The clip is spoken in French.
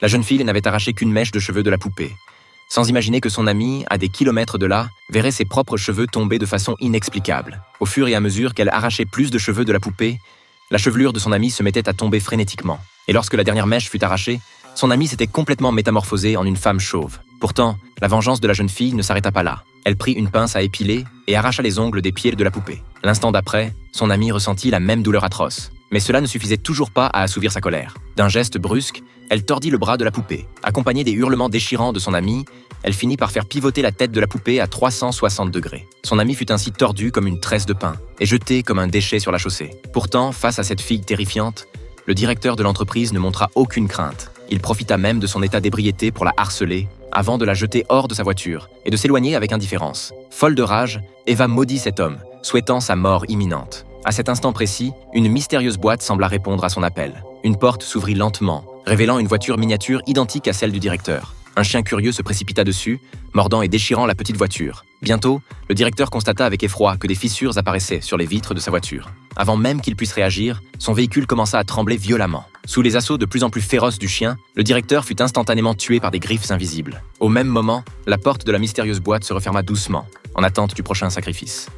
La jeune fille n'avait arraché qu'une mèche de cheveux de la poupée, sans imaginer que son amie, à des kilomètres de là, verrait ses propres cheveux tomber de façon inexplicable. Au fur et à mesure qu'elle arrachait plus de cheveux de la poupée, la chevelure de son amie se mettait à tomber frénétiquement. Et lorsque la dernière mèche fut arrachée, son amie s'était complètement métamorphosée en une femme chauve. Pourtant, la vengeance de la jeune fille ne s'arrêta pas là. Elle prit une pince à épiler et arracha les ongles des pieds de la poupée. L'instant d'après, son amie ressentit la même douleur atroce. Mais cela ne suffisait toujours pas à assouvir sa colère. D'un geste brusque, elle tordit le bras de la poupée. Accompagnée des hurlements déchirants de son amie, elle finit par faire pivoter la tête de la poupée à 360 degrés. Son amie fut ainsi tordue comme une tresse de pain et jetée comme un déchet sur la chaussée. Pourtant, face à cette fille terrifiante, le directeur de l'entreprise ne montra aucune crainte. Il profita même de son état d'ébriété pour la harceler, avant de la jeter hors de sa voiture et de s'éloigner avec indifférence. Folle de rage, Eva maudit cet homme, souhaitant sa mort imminente. À cet instant précis, une mystérieuse boîte sembla répondre à son appel. Une porte s'ouvrit lentement, révélant une voiture miniature identique à celle du directeur. Un chien curieux se précipita dessus, mordant et déchirant la petite voiture. Bientôt, le directeur constata avec effroi que des fissures apparaissaient sur les vitres de sa voiture. Avant même qu'il puisse réagir, son véhicule commença à trembler violemment. Sous les assauts de plus en plus féroces du chien, le directeur fut instantanément tué par des griffes invisibles. Au même moment, la porte de la mystérieuse boîte se referma doucement, en attente du prochain sacrifice.